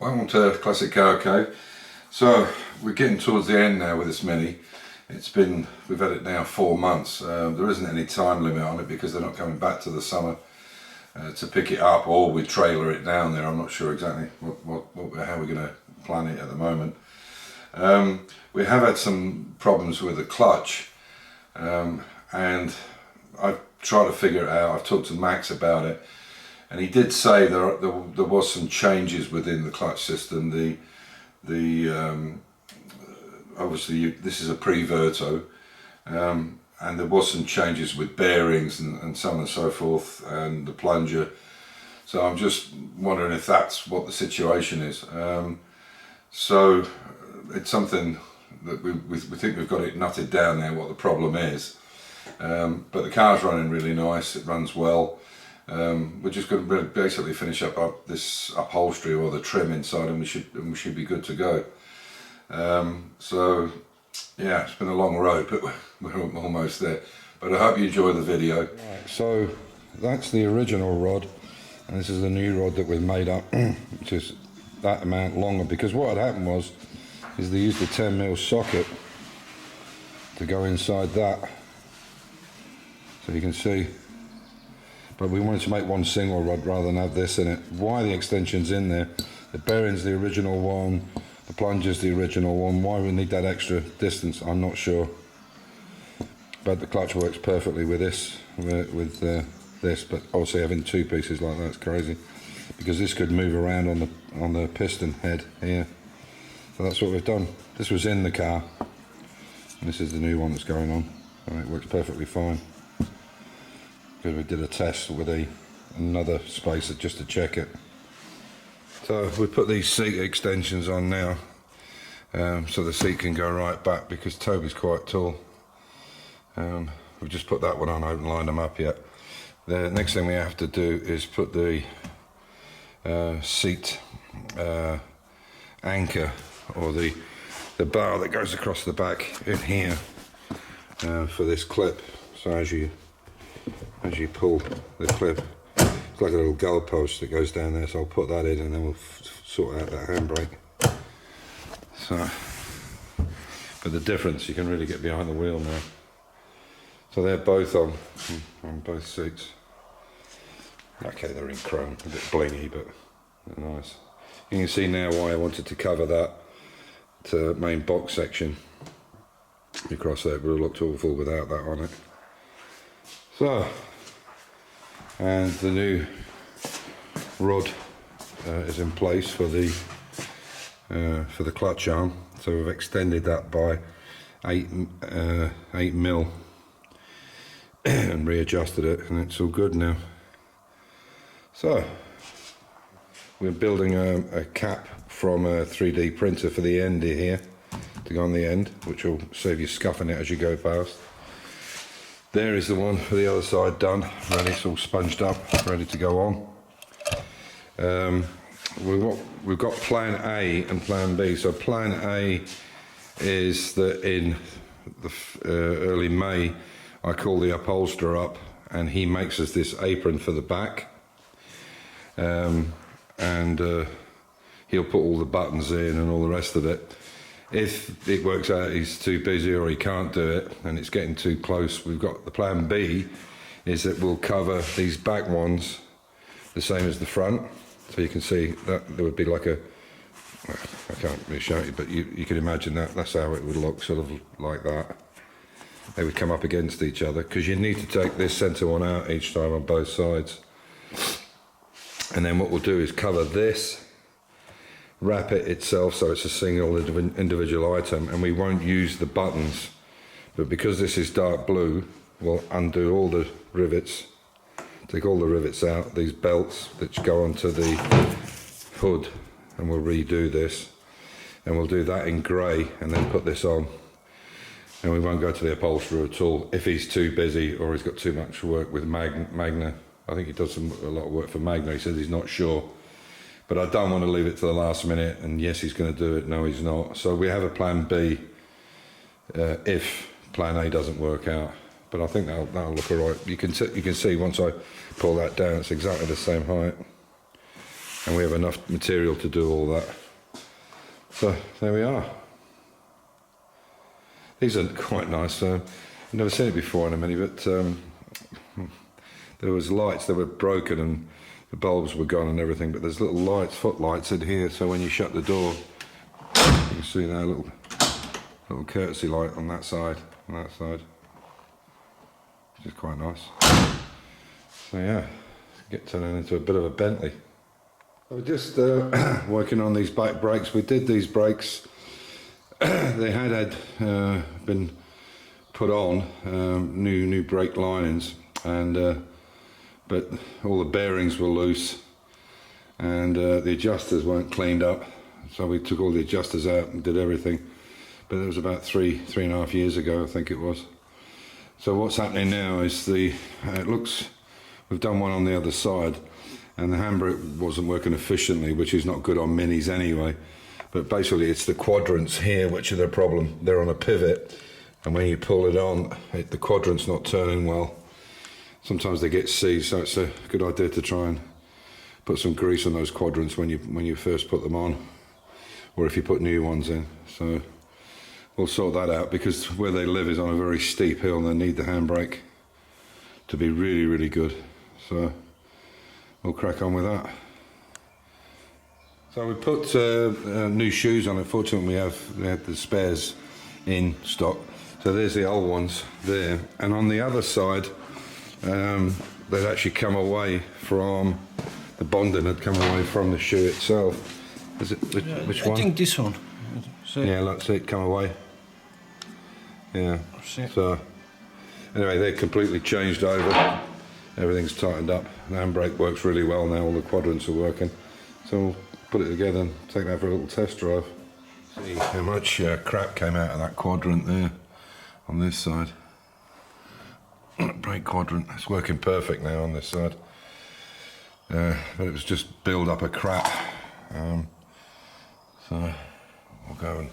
Welcome to Classic Car Cave. So we're getting towards the end now with this Mini. We've had it now 4 months. There isn't any time limit on it because they're not coming back to the summer to pick it up, or we trailer it down there. I'm not sure exactly how we're going to plan it at the moment. We have had some problems with the clutch, and I've tried to figure it out. I've talked to Max about it, and he did say there was some changes within the clutch system. Obviously this is a pre-Verto, and there was some changes with bearings and so on and so forth, and the plunger. So I'm just wondering if that's what the situation is. So it's something that we think we've got it nutted down now what the problem is. But the car's running really nice, it runs well. We're just going to basically finish up this upholstery or the trim inside, and we should be good to go. So yeah, it's been a long road, but we're almost there. But I hope you enjoy the video. Right, so that's the original rod, and this is the new rod that we've made up, which is that amount longer, because what had happened was they used a 10mm socket to go inside that, so you can see. But we wanted to make one single rod rather than have this in it. Why the extension's in there? The bearing's the original one, the plunger's the original one. Why we need that extra distance, I'm not sure. But the clutch works perfectly with this, but obviously having two pieces like that's crazy, because this could move around on the piston head here. So that's what we've done. This was in the car, and this is the new one that's going on, and it works perfectly fine. Because we did a test with another spacer just to check it. So we put these seat extensions on now, so the seat can go right back, because Toby's quite tall. We've just put that one on, I haven't lined them up yet. The next thing we have to do is put the seat anchor, or the bar that goes across the back in here for this clip. So as you pull the clip, it's like a little goalpost that goes down there, so I'll put that in, and then we'll sort out that handbrake. So, but the difference, you can really get behind the wheel now. So they're both on both seats. Okay, they're in chrome, a bit blingy, but they're nice. You can see now why I wanted to cover that main box section across there. It would have looked awful without that on it. So, and the new rod is in place for the clutch arm. So we've extended that by 8mm and readjusted it, and it's all good now. So we're building a cap from a 3D printer for the end here to go on the end, which will save you scuffing it as you go past. There is the one for the other side done, ready. It's all sponged up, ready to go on. We've got plan A and plan B. So plan A is that in the early May, I call the upholsterer up, and he makes us this apron for the back, and he'll put all the buttons in and all the rest of it. If it works out he's too busy or he can't do it and it's getting too close, we've got the plan B, is that we'll cover these back ones the same as the front. So you can see that there would be like I can't really show you, but you can imagine that's how it would look, sort of like that. They would come up against each other, because you need to take this centre one out each time on both sides. And then what we'll do is cover this, wrap it itself so it's a single individual item, and we won't use the buttons, but because this is dark blue, we'll undo all the rivets, take all the rivets out, these belts that go onto the hood, and we'll redo this, and we'll do that in grey, and then put this on, and we won't go to the upholsterer at all if he's too busy or he's got too much work with Magna. I think he does a lot of work for Magna. He says he's not sure. But I don't want to leave it to the last minute, and yes, he's going to do it, no, he's not. So we have a plan B if plan A doesn't work out. But I think that'll look all right. You can see once I pull that down, it's exactly the same height. and we have enough material to do all that. So there we are. These are quite nice. I've never seen it before in a Mini, but there was lights that were broken and the bulbs were gone and everything, but there's little lights, footlights in here, so when you shut the door, you can see there a little courtesy light on that side, which is quite nice. So yeah, get turning into a bit of a Bentley. We're just working on these back brakes. We did these brakes, they had been put on new brake linings, and but all the bearings were loose and the adjusters weren't cleaned up, so we took all the adjusters out and did everything. But it was about three and a half years ago, I think it was. So what's happening now is it looks, we've done one on the other side, and the handbrake wasn't working efficiently, which is not good on Minis anyway. But basically it's the quadrants here which are the problem. They're on a pivot, and when you pull it on, the quadrant's not turning well. Sometimes they get seized, so it's a good idea to try and put some grease on those quadrants when you first put them on, or if you put new ones in. So we'll sort that out, because where they live is on a very steep hill and they need the handbrake to be really, really good. So we'll crack on with that. So we put new shoes on it. Fortunately we had the spares in stock. So there's the old ones there, and on the other side they'd actually come away from the bonding, had come away from the shoe itself. Is it which one? I think this one. Yeah, let's see it come away. Yeah. So anyway, they're completely changed over. Everything's tightened up. The handbrake works really well now. All the quadrants are working. So we'll put it together and take that for a little test drive. See how much crap came out of that quadrant there on this side. Brake quadrant. It's working perfect now on this side. But it was just build up of crap. So we'll go and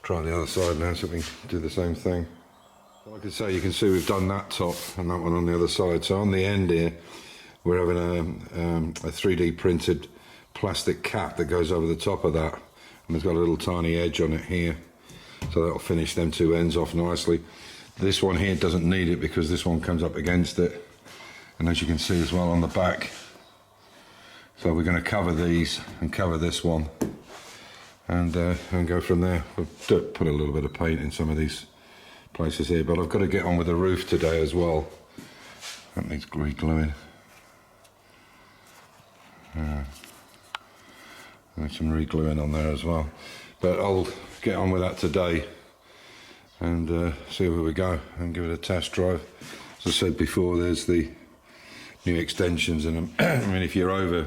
try the other side now so we can do the same thing. Like I say, you can see we've done that top and that one on the other side. So on the end here, we're having a 3D printed plastic cap that goes over the top of that, and it's got a little tiny edge on it here, so that'll finish them two ends off nicely. This one here doesn't need it because this one comes up against it, and as you can see as well on the back. So we're going to cover these and cover this one, and go from there. We'll put a little bit of paint in some of these places here, but I've got to get on with the roof today as well. That needs re-gluing. There's some re-gluing on there as well, but I'll get on with that today and see where we go and give it a test drive. As I said before, there's the new extensions, and I mean, if you're over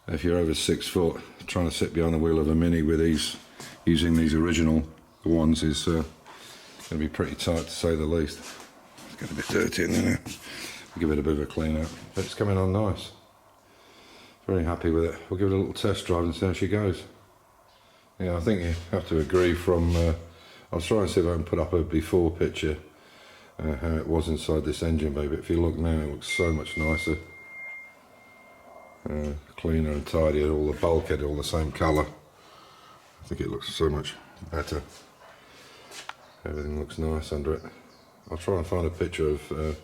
6 foot, trying to sit behind the wheel of a Mini with these, using these original ones, is going to be pretty tight to say the least. It's getting a bit dirty in there. We'll give it a bit of a clean up, but it's coming on nice. Very happy with it. We'll give it a little test drive and see how she goes. Yeah, I think you have to agree from, I'll try and see if I can put up a before picture, how it was inside this engine bay, but if you look now, it looks so much nicer. Cleaner and tidier, all the bulkhead all the same colour. I think it looks so much better. Everything looks nice under it. I'll try and find a picture of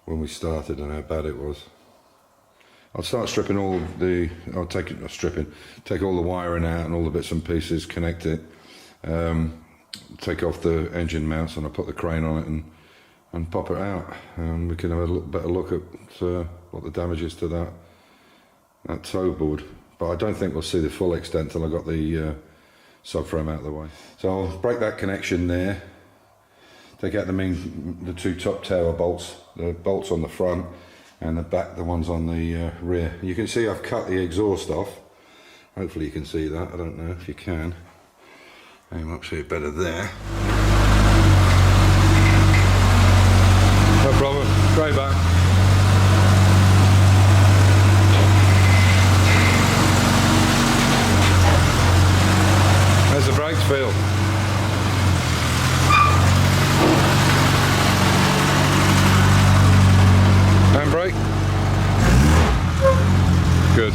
when we started and how bad it was. I'll start stripping all the, take all the wiring out and all the bits and pieces, connect it, take off the engine mounts, and I'll put the crane on it and pop it out, and we can have a little better look at what the damage is to that toe board. But I don't think we'll see the full extent till I've got the subframe out of the way. So I'll break that connection there, take out the two top tower bolts, the bolts on the front, and the back, the ones on the rear. You can see I've cut the exhaust off. Hopefully you can see that. I don't know if you can. You might see it better there. No problem. Straight back. How's the brakes feel? Handbrake? Good.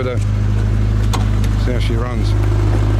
see how she runs.